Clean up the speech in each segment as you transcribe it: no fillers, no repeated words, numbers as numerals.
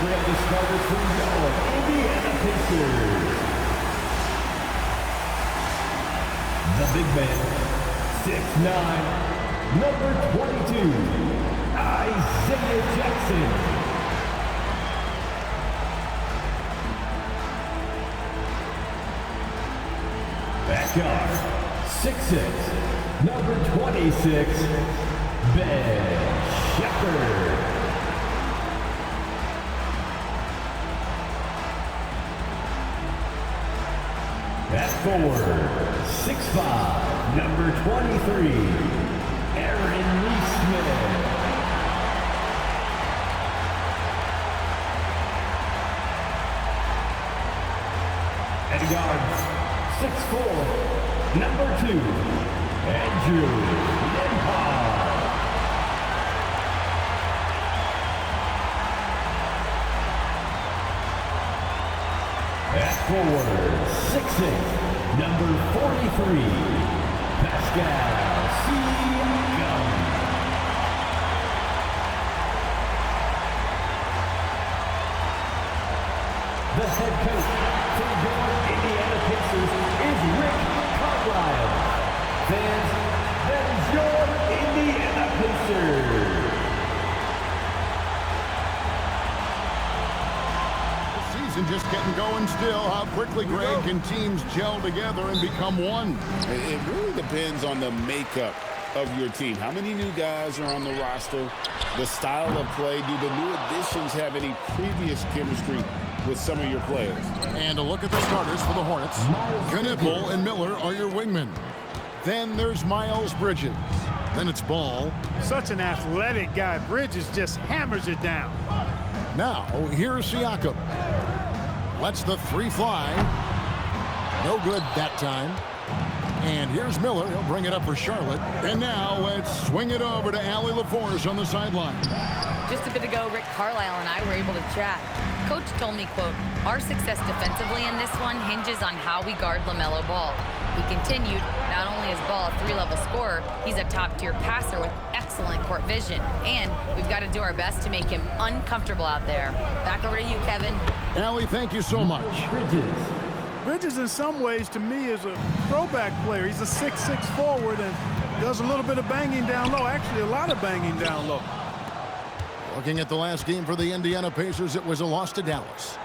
we have the starters for your Indiana Pacers. The big man, 6'9", number 22, Isaiah Jackson. At guard, 6'6", number 26, Sheppard. At forward, 6'5", number 23, Nesmith. At guards, 6'4", number 2, Nembhard. At forward, 6'8", number 43, Pascal Siakam. The head coach for your Indiana Pacers is Rick Carlisle. Fans, that is your Indiana Pacers. And just getting going still. How quickly, Greg, can teams gel together and become one? It really depends on the makeup of your team. How many new guys are on the roster? The style of play. Do the new additions have any previous chemistry with some of your players? And a look at the starters for the Hornets. Kon Knueppel and Miller are your wingmen. Then there's Miles Bridges. Then it's Ball. Such an athletic guy. Bridges just hammers it down. Now, here's Siakam. Lets the three fly. No good that time. And here's Miller. He'll bring it up for Charlotte. And now let's swing it over to Allie LaForce on the sideline. Just a bit ago, Rick Carlisle and I were able to chat. Coach told me, quote, "Our success defensively in this one hinges on how we guard LaMelo Ball." He continued, not only is Ball a three-level scorer, he's a top-tier passer with excellent court vision. And we've got to do our best to make him uncomfortable out there. Back over to you, Kevin. Allie, thank you so much. Bridges, in some ways, to me, is a throwback player. He's a 6'6" forward and does a little bit of banging down low. Actually, a lot of banging down low. Looking at the last game for the Indiana Pacers, it was a loss to Dallas.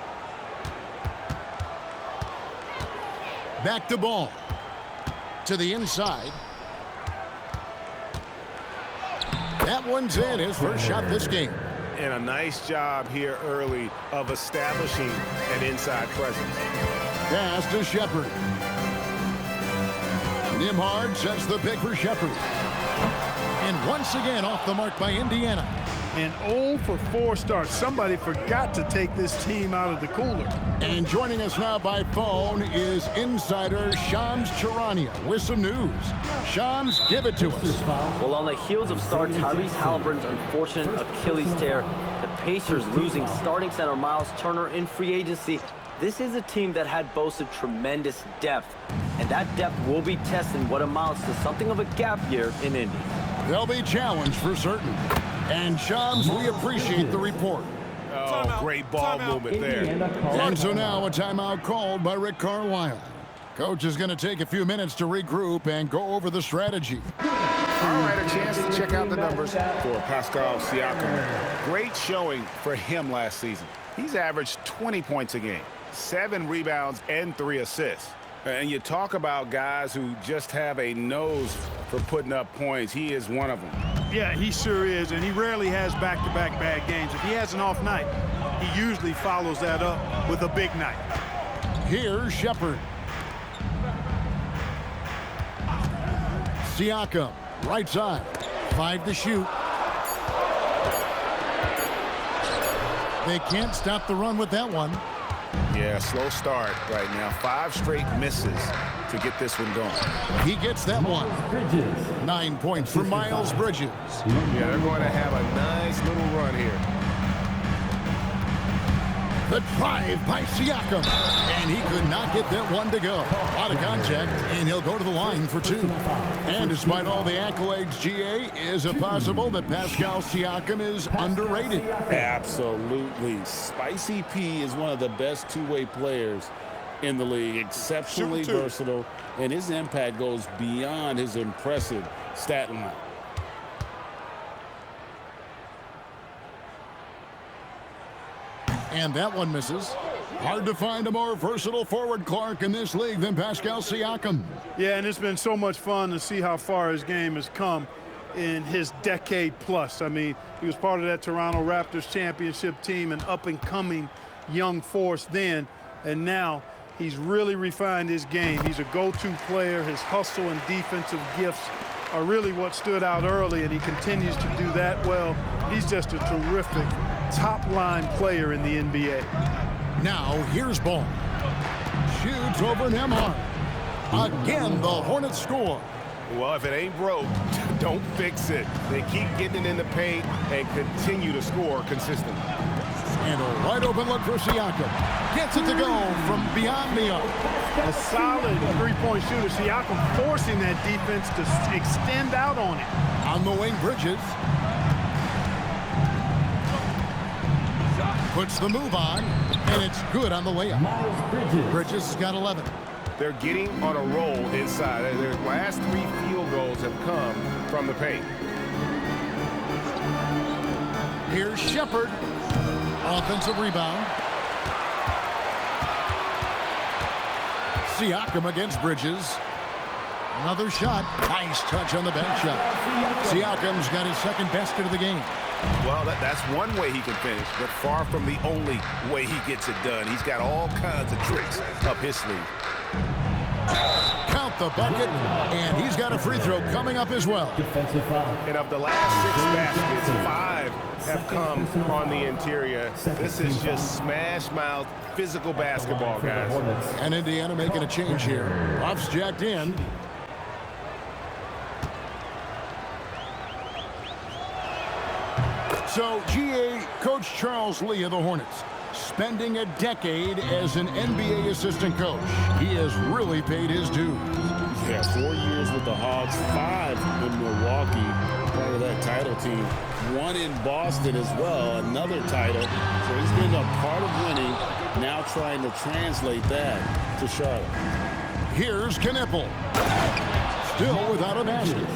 Back to Ball. To the inside. That one's in. His first shot this game. And a nice job here early of establishing an inside presence. Pass to Sheppard. Nembhard sets the pick for Sheppard. And once again off the mark by Indiana. An 0 for 4 start. Somebody forgot to take this team out of the cooler. And joining us now by phone is insider Shams Charania with some news. Shams, give it to us. Well, on the heels of star Tyrese Halliburton's unfortunate Achilles tear, the Pacers losing starting center Miles Turner in free agency, this is a team that had boasted tremendous depth. And that depth will be testing what amounts to something of a gap year in Indy. They'll be challenged for certain. And Shams, we appreciate the report. Oh, great ball movement there. And so now a timeout called by Rick Carlisle. Coach is going to take a few minutes to regroup and go over the strategy. All right, a chance to check out the numbers for Pascal Siakam. Great showing for him last season. He's averaged 20 points a game, 7 rebounds, and 3 assists. And you talk about guys who just have a nose for putting up points. He is one of them. Yeah, he sure is, and he rarely has back-to-back bad games. If he has an off night, he usually follows that up with a big night. Here's Sheppard. Siakam, right side, 5 to shoot. They can't stop the run with that one. Yeah, slow start right now. 5 straight misses to get this one going. He gets that one. 9 points for Miles Bridges. Yeah, they're going to have a nice little run here. The drive by Siakam. And he could not get that one to go. Out of contact, and he'll go to the line for 2. And despite all the accolades, GA, is it possible that Pascal Siakam is underrated? Absolutely. Spicy P is one of the best two-way players in the league. Exceptionally versatile, and his impact goes beyond his impressive stat line. And that one misses. Hard to find a more versatile forward, Clark, in this league than Pascal Siakam. Yeah, and it's been so much fun to see how far his game has come in his decade plus. I mean, he was part of that Toronto Raptors championship team, an up-and-coming young force then, and now he's really refined his game. He's a go-to player. His hustle and defensive gifts are really what stood out early, and he continues to do that well. He's just a terrific top-line player in the NBA. Now, here's Ball. Shoots over Nembhard. Again, the Hornets score. Well, if it ain't broke, don't fix it. They keep getting it in the paint and continue to score consistently. And a wide open look for Siakam. Gets it to go from beyond the arc. A solid three-point shooter. Siakam forcing that defense to extend out on it. On the wing, Bridges. Puts the move on, and it's good on the layup. Bridges has got 11. They're getting on a roll inside. Their last 3 field goals have come from the paint. Here's Sheppard. Offensive rebound. Siakam against Bridges. Another shot. Nice touch on the bank shot. Siakam's got his second basket of the game. Well, that's one way he can finish, but far from the only way he gets it done. He's got all kinds of tricks up his sleeve. Count the bucket, and he's got a free throw coming up as well. And of the last 6 baskets, 5 have come on the interior. This is just smash-mouth physical basketball, guys. And Indiana making a change here. Huff's jacked in. So, GA, Coach Charles Lee of the Hornets, spending a decade as an NBA assistant coach. He has really paid his dues. Yeah, 4 years with the Hawks, 5 in Milwaukee, part of that title team. 1 in Boston as well, another title. So he's been a part of winning, now trying to translate that to Charlotte. Here's Kon Knueppel. Still without a basket.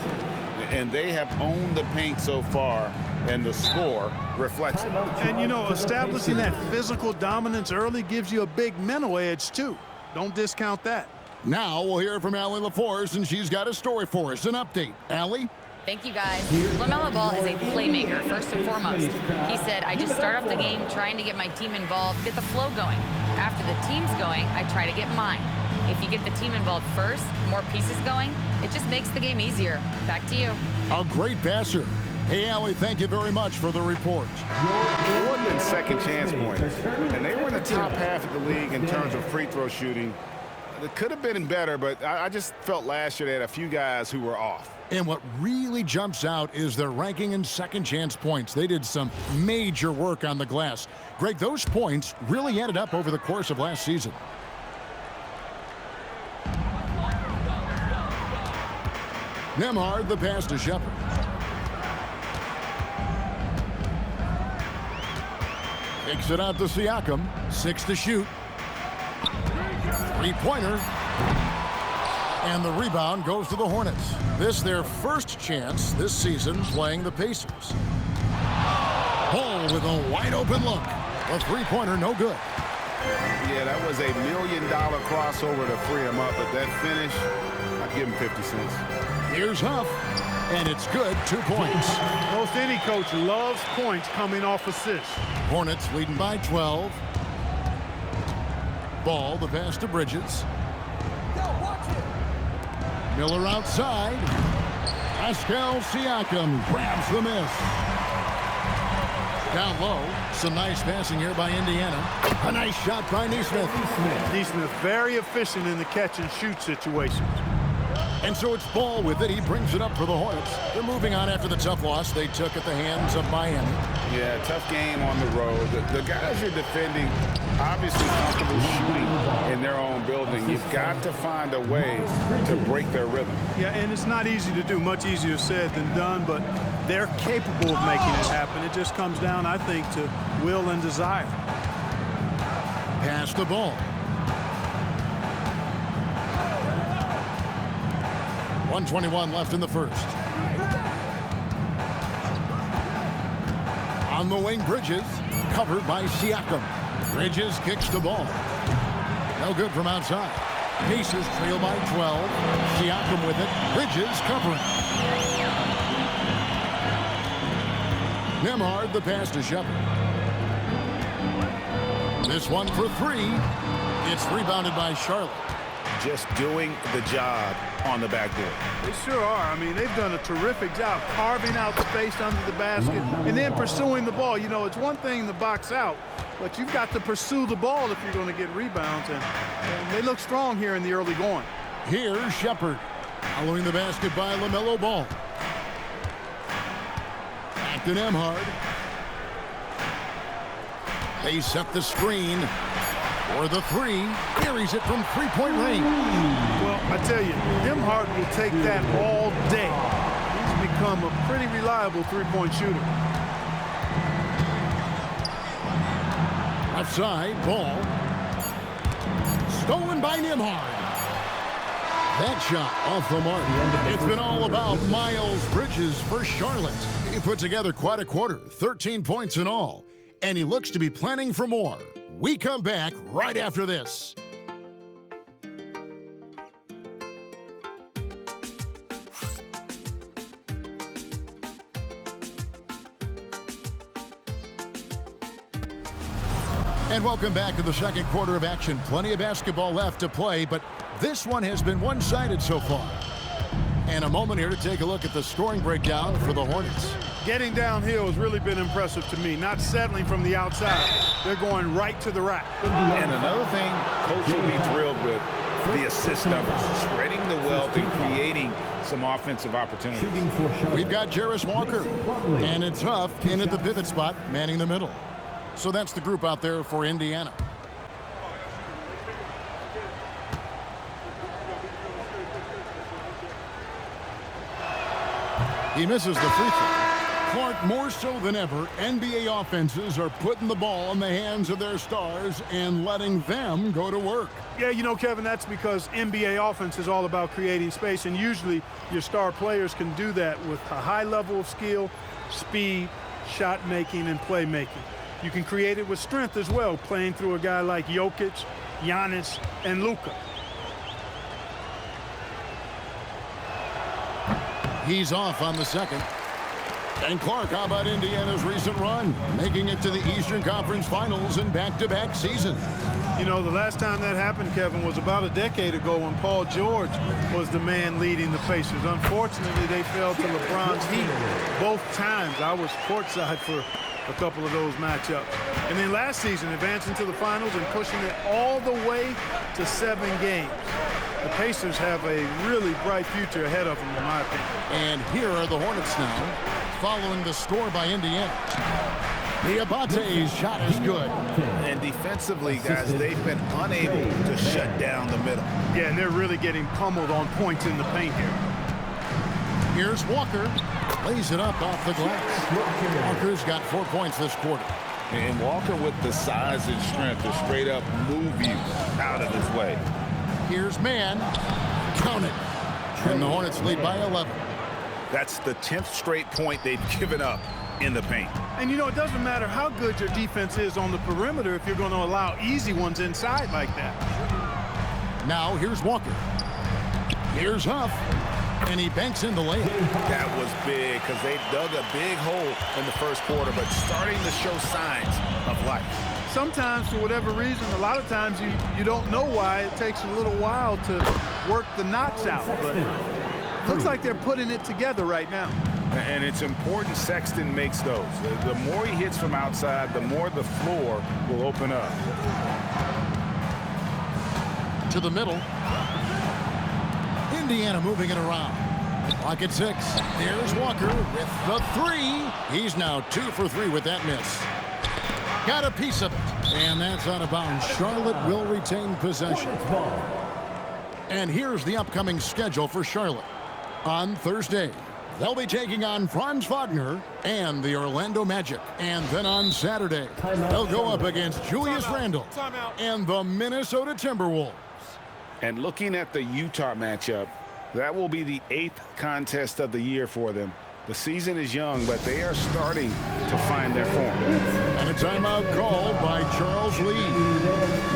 And they have owned the paint so far, and the score reflects it. And, you know, establishing that physical dominance early gives you a big mental edge, too. Don't discount that. Now we'll hear from Allie LaForce, and she's got a story for us. An update. Allie? Thank you, guys. LaMelo Ball is a playmaker, first and foremost. He said, I just start off the game trying to get my team involved, get the flow going. After the team's going, I try to get mine. If you get the team involved first, more pieces going, it just makes the game easier. Back to you. A great passer. Hey, Allie, thank you very much for the report. More second chance points, and they were in the top half of the league in terms of free throw shooting. It could have been better, but I just felt last year they had a few guys who were off. And what really jumps out is their ranking in second chance points. They did some major work on the glass. Greg, those points really added up over the course of last season. Nembhard, the pass to Sheppard. Kicks it out to Siakam. 6 to shoot. 3-pointer. And the rebound goes to the Hornets. This their first chance this season playing the Pacers. Ball with a wide open look. A 3-pointer, no good. Yeah, that was $1 million crossover to free him up, but that finish, I'd give him 50 cents. Here's Huff, and it's good. 2 points. Most any coach loves points coming off assists. Hornets leading by 12. Ball, the pass to Bridges. Miller outside. Pascal Siakam grabs the miss. Down low. Some nice passing here by Indiana. A nice shot by Nesmith. Nesmith very efficient in the catch and shoot situations. And so it's Ball with it. He brings it up for the Hornets. They're moving on after the tough loss they took at the hands of Miami. Yeah, tough game on the road. The guys you're defending obviously comfortable shooting in their own building. You've got to find a way to break their rhythm. Yeah, and it's not easy to do. Much easier said than done, but they're capable of making it happen. It just comes down, I think, to will and desire. Pass the ball. 1:21 left in the first. On the wing, Bridges, covered by Siakam. Bridges kicks the ball. No good from outside. Pacers trail by 12. Siakam with it. Bridges covering. Nembhard the pass to Sheppard. This one for three. It's rebounded by Charlotte. Just doing the job on the backboard. They sure are. I mean, they've done a terrific job carving out space under the basket and then pursuing the ball. You know, it's one thing to box out, but you've got to pursue the ball if you're going to get rebounds, and they look strong here in the early going. Here's Sheppard, following the basket by LaMelo Ball. Back to Nembhard. They set the screen for the three. Carries it from three-point range. Well, I tell you, Nembhard will take that all day. He's become a pretty reliable three-point shooter. Left side, Ball. Stolen by Nembhard. That shot off the mark. It's been all about Miles Bridges for Charlotte. He put together quite a quarter, 13 points in all, and he looks to be planning for more. We come back right after this. And welcome back to the second quarter of action. Plenty of basketball left to play, but this one has been one-sided so far. And a moment here to take a look at the scoring breakdown for the Hornets. Getting downhill has really been impressive to me, not settling from the outside. They're going right to the rack. And another thing Coach will be thrilled with, the assist numbers, spreading the wealth and creating some offensive opportunities. We've got Jarace Walker, and it's Huff in at the pivot spot, manning the middle. So that's the group out there for Indiana. He misses the free throw. Clark, more so than ever, NBA offenses are putting the ball in the hands of their stars and letting them go to work. Yeah, you know, Kevin, that's because NBA offense is all about creating space, and usually your star players can do that with a high level of skill, speed, shot making, and playmaking. You can create it with strength as well, playing through a guy like Jokic, Giannis, and Luka. He's off on the second. And Clark, how about Indiana's recent run, making it to the Eastern Conference Finals in back-to-back seasons? You know, the last time that happened, Kevin, was about a decade ago when Paul George was the man leading the Pacers. Unfortunately, they fell to LeBron's heat both times. I was courtside for a couple of those matchups. And then last season, advancing to the finals and pushing it all the way to 7 games. The Pacers have a really bright future ahead of them, in my opinion. And here are the Hornets now, following the score by Indiana. Diabate's shot is good. And defensively, guys, they've been unable to shut down the middle. Yeah, and they're really getting pummeled on points in the paint here. Here's Walker. Lays it up off the glass. Walker's got 4 points this quarter. And Walker with the size and strength to straight up move you out of his way. Here's Mann. Count it. And the Hornets lead by 11. That's the 10th straight point they've given up in the paint. And, you know, it doesn't matter how good your defense is on the perimeter if you're going to allow easy ones inside like that. Now here's Walker. Here's Huff. And he banks in the layup. That was big because they dug a big hole in the first quarter, but starting to show signs of life. Sometimes, for whatever reason, a lot of times you don't know why. It takes a little while to work the knots out. But looks like they're putting it together right now. And it's important Sexton makes those. The more he hits from outside, the more the floor will open up. To the middle. Indiana moving it around. Clock at 6. There's Walker with the 3. He's now 2 for 3 with that miss. Got a piece of it. And that's out of bounds. Charlotte will retain possession. And here's the upcoming schedule for Charlotte. On Thursday, they'll be taking on Franz Wagner and the Orlando Magic. And then on Saturday, they'll go up against Julius Randle and the Minnesota Timberwolves. And looking at the Utah matchup, that will be the 8th contest of the year for them. The season is young, but they are starting to find their form. And a timeout called by Charles Lee.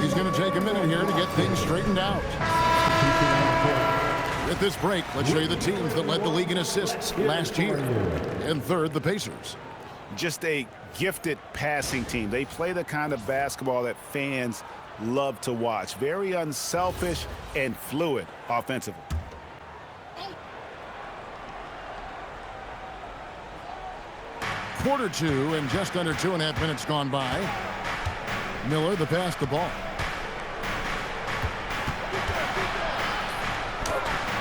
He's going to take a minute here to get things straightened out. With this break, let's show you the teams that led the league in assists last year. In third, the Pacers. Just a gifted passing team. They play the kind of basketball that fans love to watch. Very unselfish and fluid offensively. Quarter 2 and just under 2.5 minutes gone by. Miller, the pass the ball.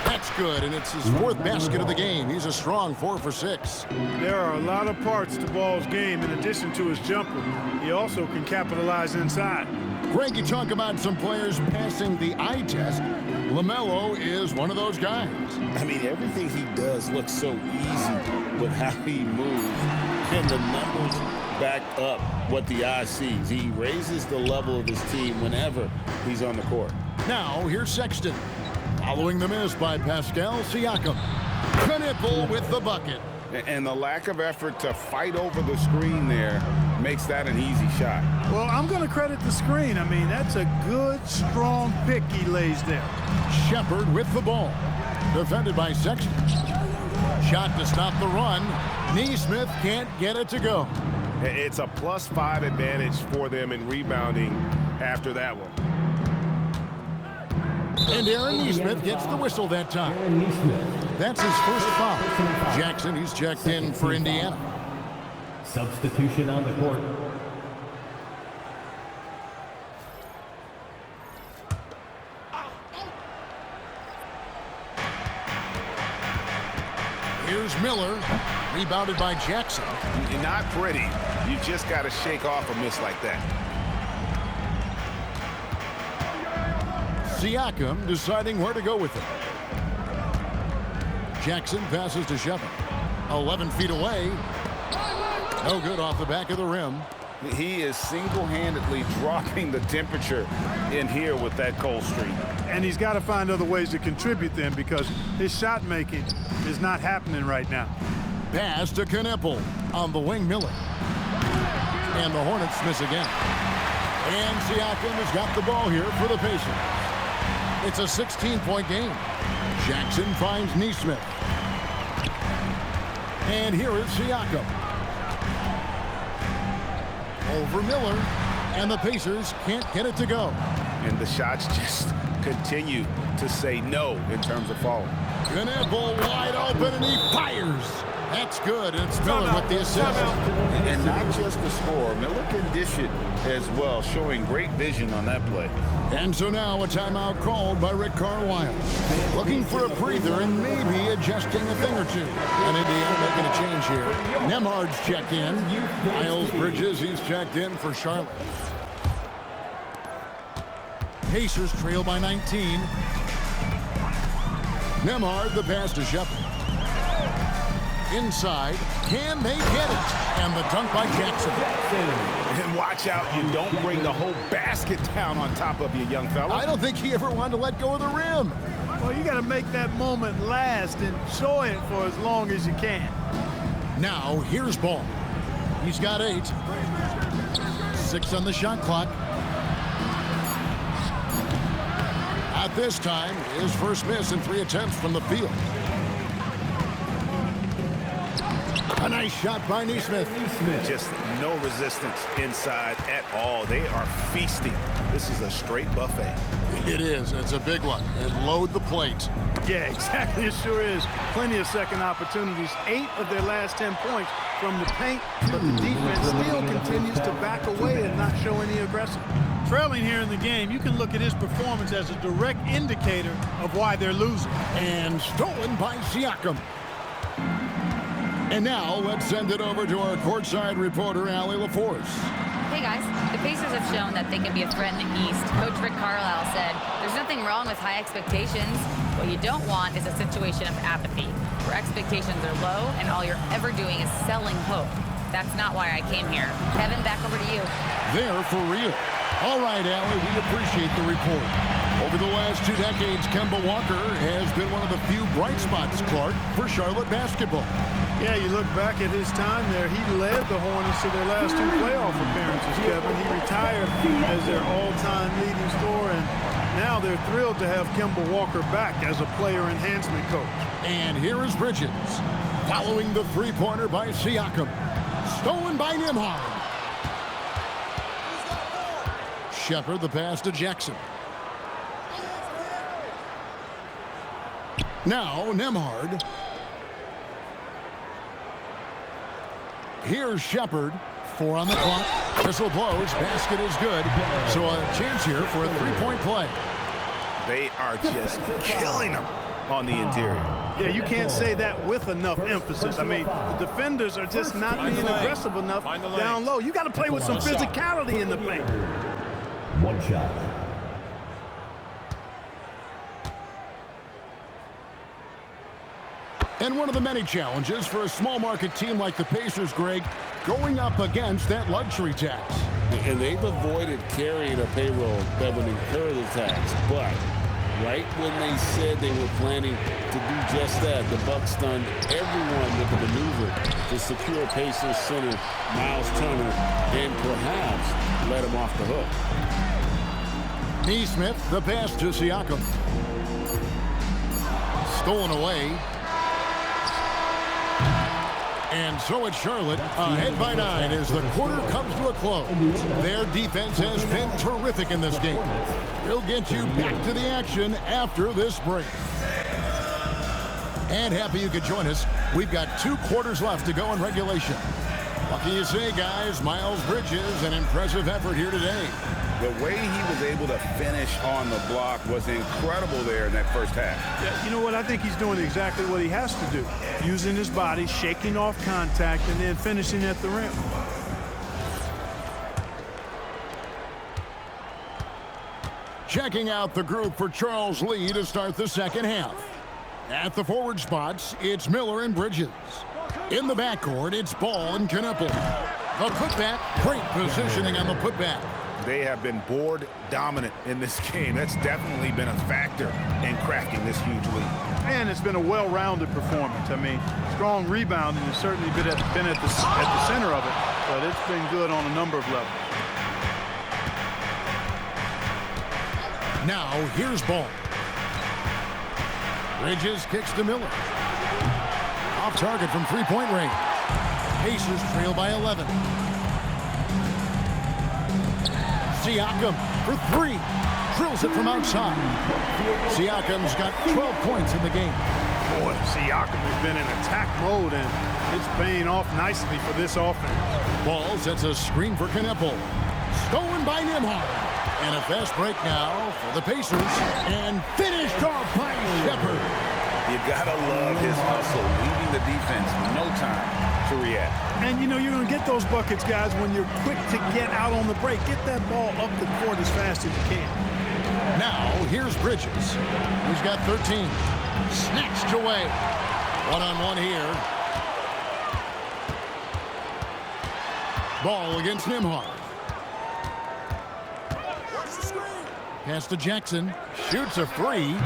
That's good, and it's his 4th basket of the game. He's a strong 4 for 6. There are a lot of parts to Ball's game in addition to his jumper. He also can capitalize inside. Greg, you talk about some players passing the eye test. LaMelo is one of those guys. I mean, everything he does looks so easy with how he moves. And the numbers back up what the eye sees. He raises the level of his team whenever he's on the court. Now, here's Sexton. Following the miss by Pascal Siakam. Kon Knueppel with the bucket. And the lack of effort to fight over the screen there makes that an easy shot. Well, I'm going to credit the screen. I mean, that's a good, strong pick he lays there. Sheppard with the ball. Defended by Sexton. Shot to stop the run. Nesmith can't get it to go. It's a +5 advantage for them in rebounding after that one. And Aaron Nesmith gets the whistle that time. That's his first foul. Jackson, he's checked in for Indiana. Substitution on the court. Here's Miller, rebounded by Jackson. You're not pretty. You just got to shake off a miss like that. Siakam deciding where to go with it. Jackson passes to Sheppard. 11 feet away. No good off the back of the rim. He is single-handedly dropping the temperature in here with that cold streak. And he's got to find other ways to contribute then because his shot making is not happening right now. Pass to Kon Knueppel on the wing. Miller. And the Hornets miss again. And Siakam has got the ball here for the Pacers. It's a 16-point game. Jackson finds Nesmith. And here is Siakam. Over Miller. And the Pacers can't get it to go. And the shots just continue to say no in terms of falling. Kon Knueppel wide open, and he fires. That's good, and it's Miller with the assist. And not just the score. Miller can dish it as well, showing great vision on that play. And so now a timeout called by Rick Carlisle. Looking for a breather and maybe adjusting a thing or two. And Indiana making a change here. Nembhard's checked in. Miles Bridges, he's checked in for Charlotte. Pacers trail by 19. Nembhard, the pass to Sheppard. Inside, can they get it? And the dunk by Jackson. And watch out, you don't bring the whole basket down on top of you, young fella. I don't think he ever wanted to let go of the rim. Well, you got to make that moment last and enjoy it for as long as you can. Now, here's Ball. He's got 8. 6 on the shot clock. At this time, his first miss in 3 attempts from the field. A nice shot by Nesmith. Just no resistance inside at all. They are feasting. This is a straight buffet. It is. It's a big one. And load the plate. Yeah, exactly. It sure is. Plenty of second opportunities. 8 of their last 10 points from the paint, but the defense still continues to back away and not show any aggression. Trailing here in the game, you can look at his performance as a direct indicator of why they're losing. And stolen by Siakam. And now let's send it over to our courtside reporter, Allie LaForce. Hey guys, the Pacers have shown that they can be a threat in the East. Coach Rick Carlisle said, there's nothing wrong with high expectations. What you don't want is a situation of apathy, where expectations are low and all you're ever doing is selling hope. That's not why I came here. Kevin, back over to you. There for real. All right, Allie, we appreciate the report. Over the last 2 decades, Kemba Walker has been one of the few bright spots, Clark, for Charlotte basketball. Yeah, you look back at his time there, he led the Hornets to their last 2 playoff appearances, Kevin. He retired as their all-time leading scorer, and now they're thrilled to have Kemba Walker back as a player enhancement coach. And here is Bridges, following the three-pointer by Siakam. Stolen by Nembhard. Sheppard, the pass to Jackson. Now, Nembhard. Here's Sheppard. 4 on the clock. Whistle blows. Basket is good. So a chance here for a three-point play. They are just killing them on the interior. Yeah, you can't say that with enough emphasis. I mean, the defenders are just not being aggressive enough down low. You got to play with some physicality in the paint. 1 shot. And one of the many challenges for a small market team like the Pacers, Greg, going up against that luxury tax. And they've avoided carrying a payroll that would incur the tax. But right when they said they were planning to do just that, the Bucks stunned everyone with the maneuver to secure Pacers center Miles Turner and perhaps let him off the hook. Nesmith, the pass to Siakam. Stolen away. And so it's Charlotte ahead by 9 as the quarter comes to a close. Their defense has been terrific in this game. We'll get you back to the action after this break. And happy you could join us. We've got 2 quarters left to go in regulation. What can you say, guys? Miles Bridges, an impressive effort here today. The way he was able to finish on the block was incredible there in that first half. Yeah, you know what? I think he's doing exactly what he has to do. Using his body, shaking off contact, and then finishing at the rim. Checking out the group for Charles Lee to start the second half. At the forward spots, it's Miller and Bridges. In the backcourt, it's Ball and Knueppel. The putback, great positioning on the putback. They have been board dominant in this game. That's definitely been a factor in cracking this huge lead. And it's been a well-rounded performance. I mean, strong rebounding has certainly been at the center of it, but it's been good on a number of levels. Now, here's Ball. Bridges kicks to Miller. Off target from three-point range. Pacers trail by 11. Siakam for 3. Drills it from outside. Siakam's got 12 points in the game. Boy, Siakam has been in attack mode, and it's paying off nicely for this offense. Ball sets a screen for Knueppel. Stolen by Nembhard. And a fast break now for the Pacers. And finished off by Sheppard. You gotta love his hustle, leaving the defense no time to react. And you know you're going to get those buckets, guys, when you're quick to get out on the break. Get that ball up the court as fast as you can. Now, here's Bridges. He's got 13. Snatched away. One-on-one here. Ball against Nembhard. Pass to Jackson. Shoots a 3.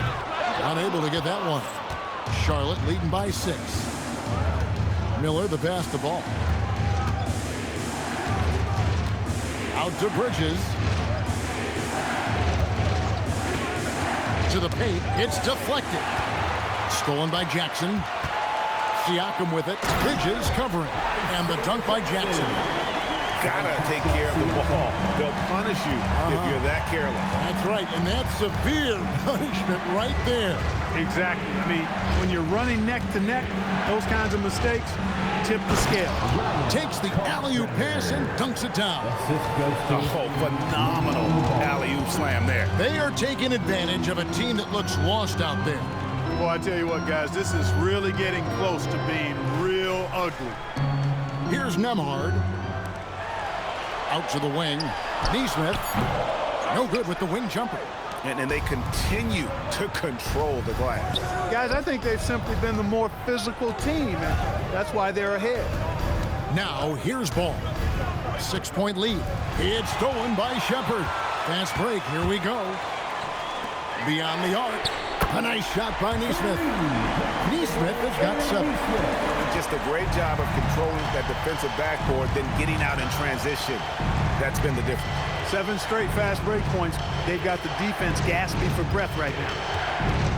Unable to get that one. Charlotte leading by 6. Miller, the pass to Ball. Out to Bridges. To the paint. It's deflected. Stolen by Jackson. Siakam with it. Bridges covering. And the dunk by Jackson. Gotta take care of the ball. They'll punish you if you're that careless. That's right, and that's severe punishment right there. Exactly. I mean, when you're running neck to neck, those kinds of mistakes tip the scale. Takes the alley-oop pass and dunks it down. Oh, phenomenal alley-oop slam there. They are taking advantage of a team that looks lost out there. Well, I tell you what, guys, this is really getting close to being real ugly. Here's Nembhard. Out to the wing. Nesmith. No good with the wing jumper. And they continue to control the glass. Guys, I think they've simply been the more physical team, and that's why they're ahead. Now, here's Ball. 6-point lead. It's stolen by Sheppard. Fast break. Here we go. Beyond the arc. A nice shot by Nesmith. Nesmith has got 7. Just a great job of controlling that defensive backboard, then getting out in transition. That's been the difference. 7 straight fast break points. They've got the defense gasping for breath right now.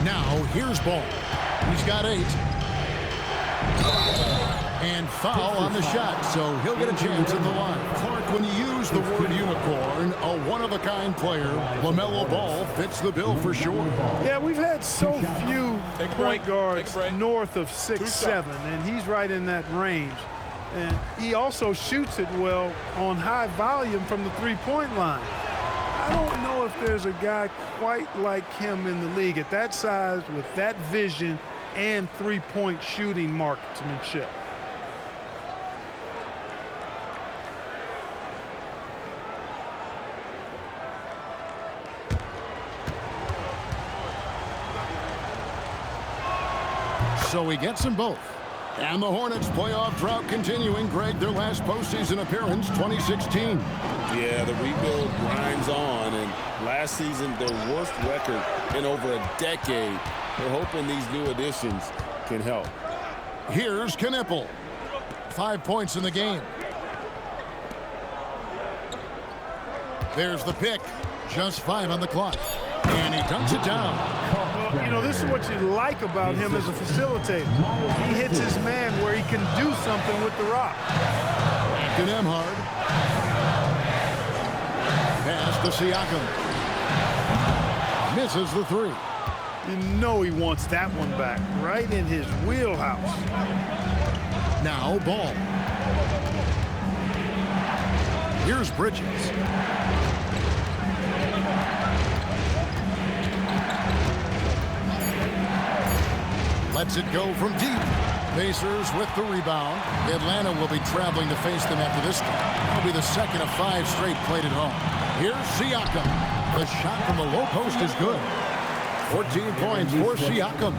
Now, here's Ball. He's got 8. And foul on the shot, so he'll get a chance at the line. Clark, when you use the word unicorn, a one-of-a-kind player, LaMelo Ball fits the bill for sure. Yeah, we've had so few point guards north of 6'7", and he's right in that range. And he also shoots it well on high volume from the three-point line. I don't know if there's a guy quite like him in the league at that size with that vision and three-point shooting marksmanship. So he gets them both. And the Hornets playoff drought continuing. Greg, their last postseason appearance, 2016. Yeah, the rebuild grinds on, and last season, their worst record in over a decade. They're hoping these new additions can help. Here's Kon Knueppel. 5 points in the game. There's the pick. Just 5 on the clock. And he dunks it down. Well, you know, this is what you like about him as a facilitator. He hits his man where he can do something with the rock. Back to Nembhard. Pass to Siakam. Misses the 3. You know he wants that one back, right in his wheelhouse. Now Ball. Here's Bridges. Lets it go from deep. Pacers with the rebound. Atlanta will be traveling to face them after this game. It'll be the second of 5 straight played at home. Here's Siakam. The shot from the low post is good. 14 points for Siakam.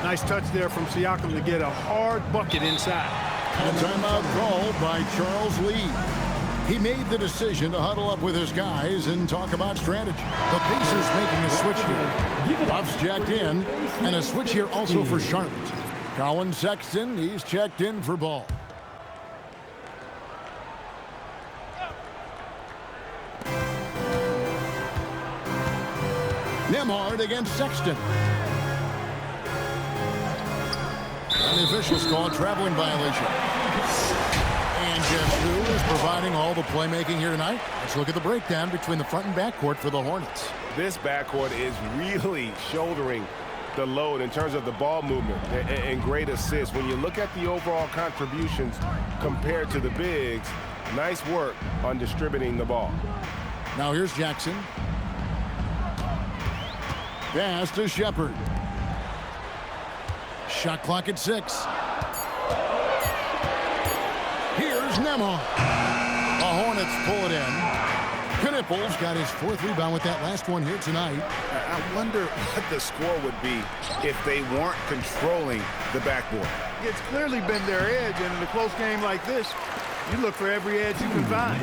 Nice touch there from Siakam to get a hard bucket inside. And a timeout called by Charles Lee. He made the decision to huddle up with his guys and talk about strategy. The Pacers making a switch here. Huff's checked in, and a switch here also for Charlotte. Collin Sexton, he's checked in for Ball. Nembhard against Sexton. And the officials call a traveling violation. And guess who is providing all the playmaking here tonight? Let's look at the breakdown between the front and backcourt for the Hornets. This backcourt is really shouldering the load in terms of the ball movement and great assists. When you look at the overall contributions compared to the bigs, nice work on distributing the ball. Now here's Jackson. Pass to Sheppard. Shot clock at 6. Here's Nembhard. The Hornets pull it in. Kon Knueppel's got his 4th rebound with that last one here tonight. I wonder what the score would be if they weren't controlling the backboard. It's clearly been their edge, and in a close game like this, you look for every edge you can find.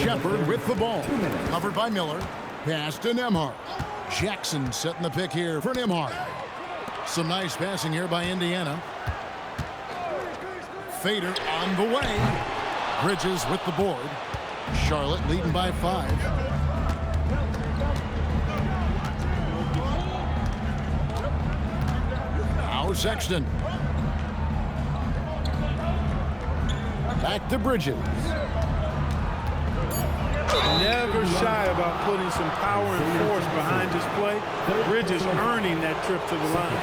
Sheppard with the ball. Covered by Miller. Pass to Nembhard. Jackson setting the pick here for Nembhard. Some nice passing here by Indiana. Fader on the way. Bridges with the board. Charlotte leading by 5. Now Sexton. Back to Bridges. Never shy about putting some power and force behind his play. Bridges earning that trip to the line.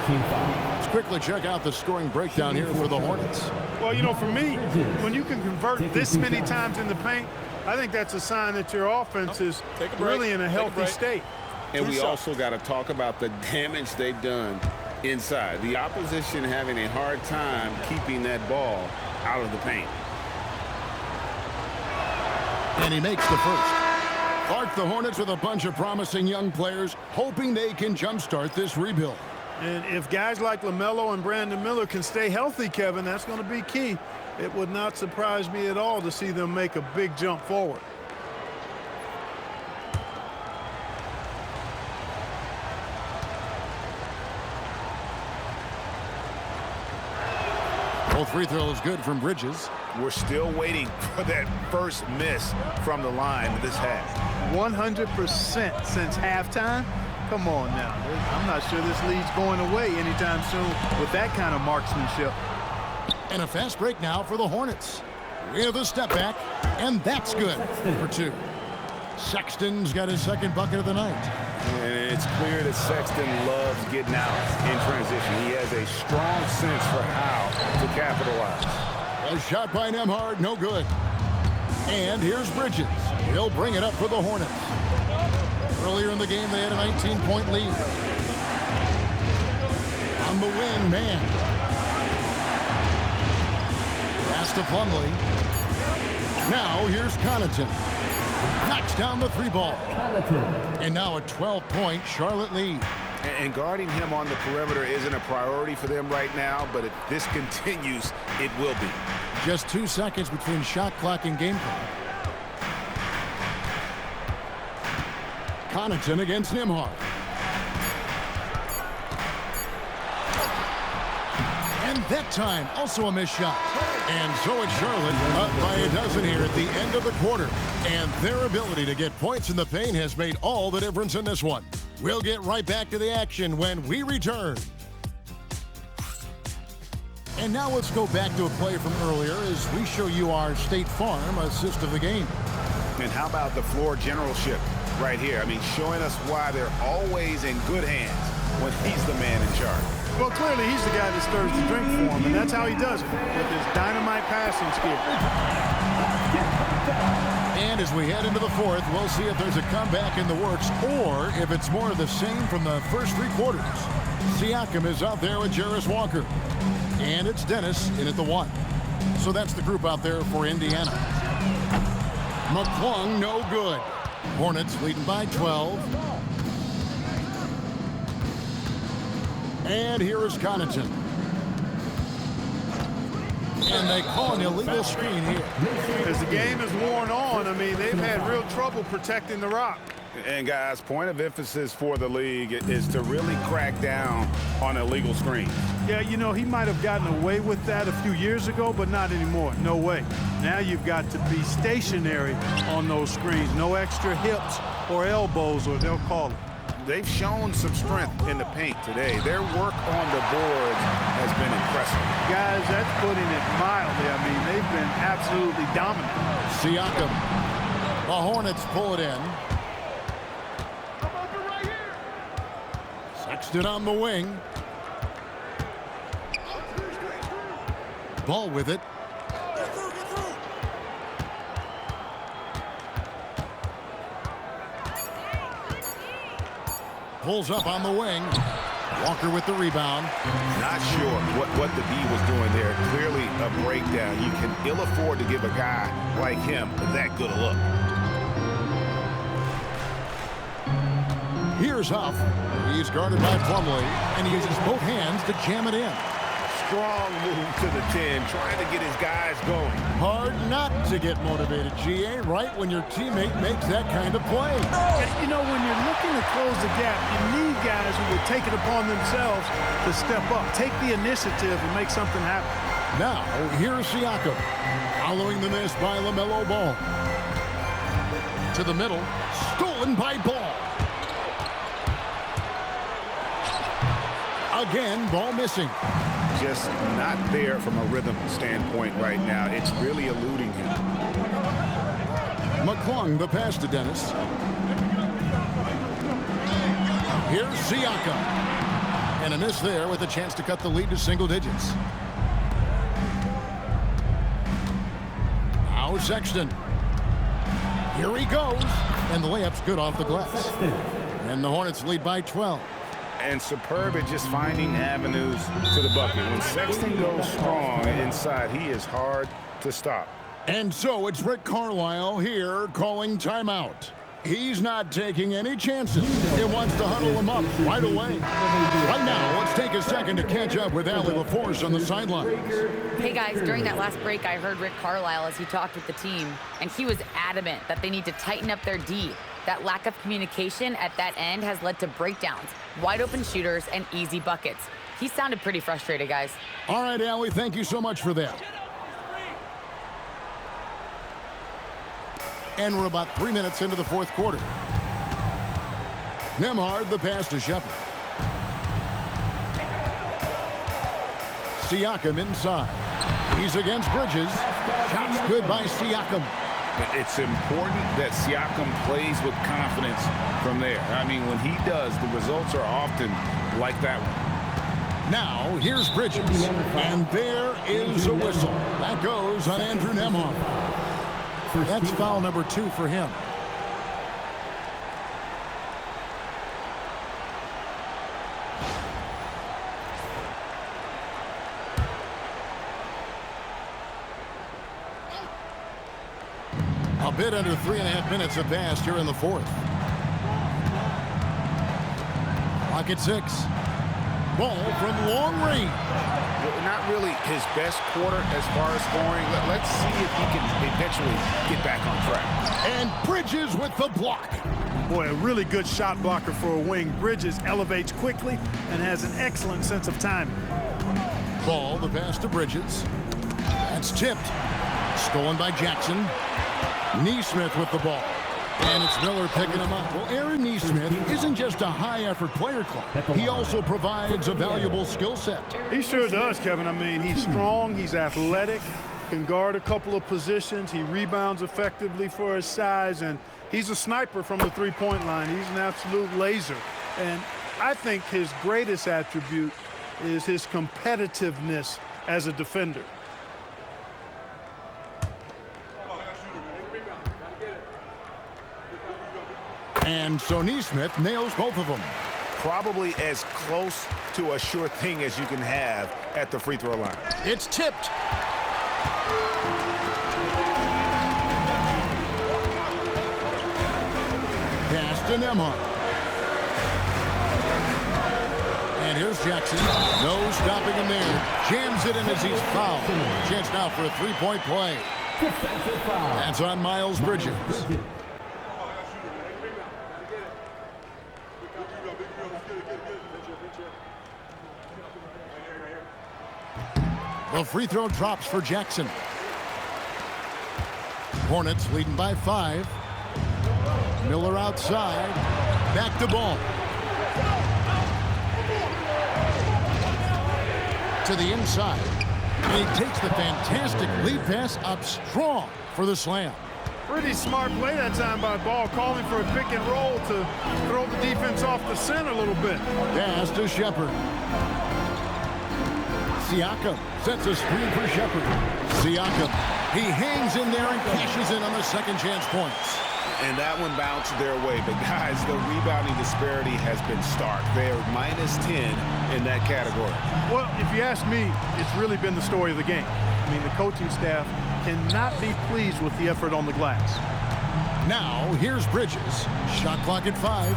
Let's quickly check out the scoring breakdown here for the Hornets. Well, you know, for me, when you can convert this many times in the paint, I think that's a sign that your offense is really in a healthy state. And we also got to talk about the damage they've done inside. The opposition having a hard time keeping that ball out of the paint. And he makes the first. Clark, the Hornets with a bunch of promising young players, hoping they can jumpstart this rebuild. And if guys like LaMelo and Brandon Miller can stay healthy, Kevin, that's going to be key. It would not surprise me at all to see them make a big jump forward. Both free throws good from Bridges. We're still waiting for that first miss from the line this half. 100% since halftime. Come on now. I'm not sure this lead's going away anytime soon with that kind of marksmanship. And a fast break now for the Hornets. With a step back, and that's good for two. Sexton's got his second bucket of the night. And it's clear that Sexton loves getting out in transition. He has a strong sense for how to capitalize. A shot by Nembhard, no good. And here's Bridges. He'll bring it up for the Hornets. Earlier in the game, they had a 19-point lead. On the wing, Mann. Pass to Plumlee. Now here's Connaughton. Knocks down the three ball. And now a 12-point Charlotte lead. And guarding him on the perimeter isn't a priority for them right now, but if this continues, it will be. Just 2 seconds between shot clock and game clock. Connaughton against Nembhard. And that time, also a missed shot. And so it's Charlotte up by a dozen here at the end of the quarter. And their ability to get points in the paint has made all the difference in this one. We'll get right back to the action when we return. And now let's go back to a play from earlier as we show you our State Farm assist of the game. And how about the floor generalship right here? I mean, showing us why they're always in good hands when he's the man in charge. Well, clearly he's the guy that stirs the drink for him, and that's how he does it, with his dynamite passing skill. And as we head into the fourth, we'll see if there's a comeback in the works or if it's more of the same from the first three quarters. Siakam is out there with Jarace Walker. And it's Dennis in at the one. So that's the group out there for Indiana. McClung, no good. Hornets leading by 12. And here is Connaughton. And they call an illegal screen here. As the game is worn on, I mean, they've had real trouble protecting the rock. And guys, point of emphasis for the league is to really crack down on illegal screens. Yeah, you know, he might have gotten away with that a few years ago, but not anymore. No way. Now you've got to be stationary on those screens. No extra hips or elbows, or they'll call it. They've shown some strength in the paint today. Their work on the boards has been impressive. Guys, that's putting it mildly. I mean, they've been absolutely dominant. Siakam. The Hornets pull it in. Sexton on the wing. Ball with it. Pulls up on the wing. Walker with the rebound. Not sure what the D was doing there. Clearly a breakdown. You can ill afford to give a guy like him that good a look. Here's Huff. He's guarded by Plumlee, and he uses both hands to jam it in. Strong move to the 10, trying to get his guys going. Hard not to get motivated, GA, right when your teammate makes that kind of play. You know, when you're looking to close the gap, you need guys who will take it upon themselves to step up, take the initiative, and make something happen. Now, here's Siakam. Following the miss by LaMelo Ball. To the middle. Stolen by Ball. Again, Ball missing. just not there from a rhythm standpoint right now. It's really eluding him. McClung, the pass to Dennis. Here's Siakam. And a miss there with a chance to cut the lead to single digits. Now Sexton. Here he goes. And the layup's good off the glass. And the Hornets lead by 12. And superb at just finding avenues to the bucket. When Sexton goes strong inside, he is hard to stop. And so it's Rick Carlisle here calling timeout. He's not taking any chances. He wants to huddle him up right away. Right now, let's take a second to catch up with Allie LaForce on the sideline. Hey guys, during that last break, I heard Rick Carlisle as he talked with the team, and he was adamant that they need to tighten up their D. That lack of communication at that end has led to breakdowns, wide open shooters, and easy buckets. He sounded pretty frustrated, guys. All right, Allie, thank you so much for that. And we're about 3 minutes into the fourth quarter. Nembhard, the pass to Sheppard. Siakam inside. He's against Bridges. Shots good by Siakam. It's important that Siakam plays with confidence from there. I mean, when he does, the results are often like that one. Now, here's Bridges. And there is a whistle. That goes on Andrew Nembhard. That's foul number 2 for him. A bit under 3.5 minutes have passed here in the fourth. Clock at 6. Ball from long range. Not really his best quarter as far as scoring. Let's see if he can eventually get back on track. And Bridges with the block. Boy, a really good shot blocker for a wing. Bridges elevates quickly and has an excellent sense of timing. Ball, the pass to Bridges. That's tipped. Stolen by Jackson. Nesmith with the ball. And it's Miller picking him up. Well, Aaron Nesmith isn't just a high-effort player club. He also provides a valuable skill set. He sure does, Kevin. I mean, he's strong, he's athletic, can guard a couple of positions. He rebounds effectively for his size, and he's a sniper from the three-point line. He's an absolute laser. And I think his greatest attribute is his competitiveness as a defender. And so Nesmith nails both of them. Probably as close to a sure thing as you can have at the free throw line. It's tipped. Pass to Nembhard. And here's Jackson. No stopping him there. Jams it in as he's fouled. Chance now for a three-point play. That's on Miles Bridges. The free throw drops for Jackson. Hornets leading by 5. Miller outside. Back to Ball. To the inside. And he takes the fantastic lead pass up strong for the slam. Pretty smart play that time by Ball, calling for a pick and roll to throw the defense off the center a little bit. Pass to Sheppard. Siakam sets a screen for Sheppard. Siakam, he hangs in there and cashes in on the second chance points. And that one bounced their way. But guys, the rebounding disparity has been stark. They're -10 in that category. Well, if you ask me, it's really been the story of the game. I mean, the coaching staff cannot be pleased with the effort on the glass. Now, here's Bridges. Shot clock at 5.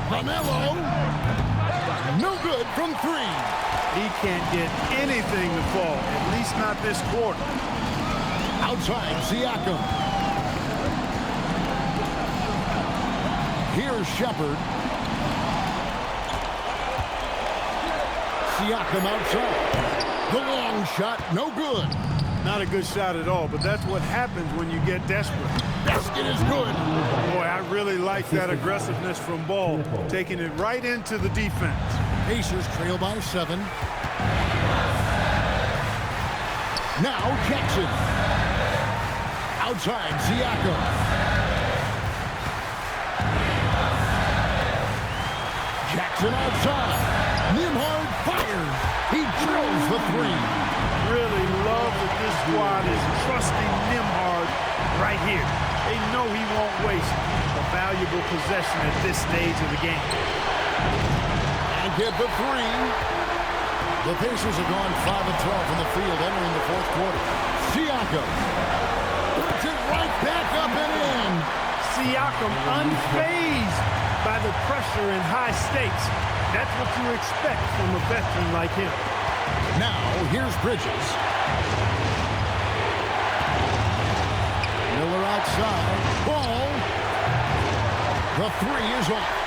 LaMelo. No good from 3. He can't get anything to fall, at least not this quarter. Outside, Siakam. Here's Sheppard. Siakam outside. The long shot, no good. Not a good shot at all, but that's what happens when you get desperate. Basket is good. Boy, I really like that aggressiveness from Ball, taking it right into the defense. Pacers trail by 7. Now Jackson. Outside, Siakam. Jackson outside. Nembhard fires. He drills the 3. Really love that this squad is trusting Nembhard right here. They know he won't waste a valuable possession at this stage of the game. And get the 3. The Pacers have gone 5 of 12 from the field entering the 4th quarter. Siakam puts it right back up and in. Siakam unfazed by the pressure and high stakes. That's what you expect from a veteran like him. Now, here's Bridges. Miller outside. Ball. The 3 is off.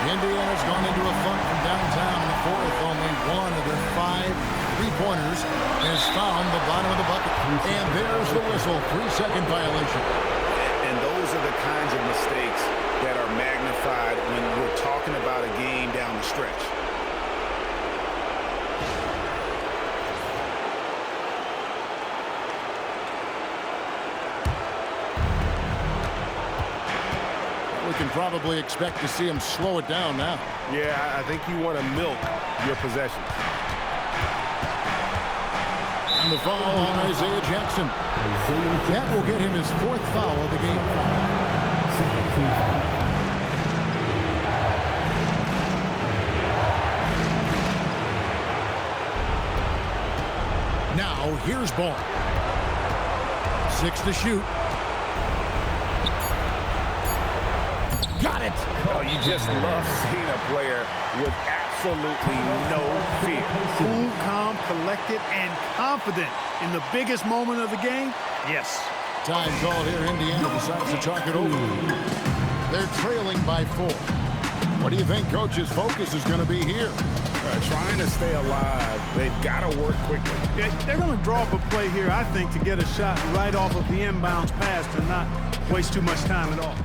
Indiana's gone into a funk from downtown in the 4th. Only one of their 5 3-pointers has found the bottom of the bucket. And there's the whistle. 3-second violation. And those are the kinds of mistakes that are magnified when we're talking about a game down the stretch. We can probably expect to see him slow it down now. Yeah, I think you want to milk your possession. And the foul on Isaiah Jackson. That will get him his 4th foul of the game. Now, here's Ball. 6 to shoot. Got it. Oh, you just love seeing a player with absolutely no fear. Cool, calm, collected, and confident in the biggest moment of the game. Yes. Time called here. Indiana decides to talk it over. They're trailing by 4. What do you think Coach's focus is going to be here? Trying to stay alive. They've got to work quickly. Yeah, they're going to draw up a play here, I think, to get a shot right off of the inbounds pass and not waste too much time at all.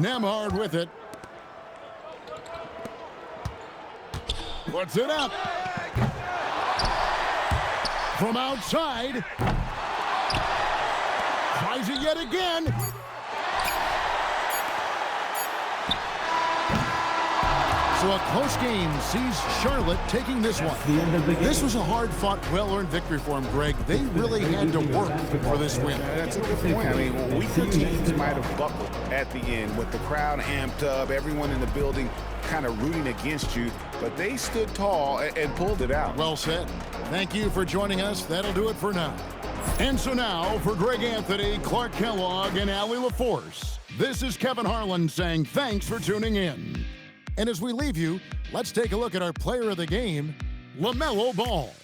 Nembhard with it. Puts it up. From outside. Tries it yet again. So a close game sees Charlotte taking this one. This was a hard-fought, well-earned victory for them, Greg. They really had to work for this win. That's a good point. I mean, weaker teams might have buckled at the end with the crowd amped up, everyone in the building kind of rooting against you, but they stood tall and pulled it out. Well said. Thank you for joining us. That'll do it for now. And so now, for Greg Anthony, Clark Kellogg, and Allie LaForce, this is Kevin Harlan saying thanks for tuning in. And as we leave you, let's take a look at our player of the game, LaMelo Ball.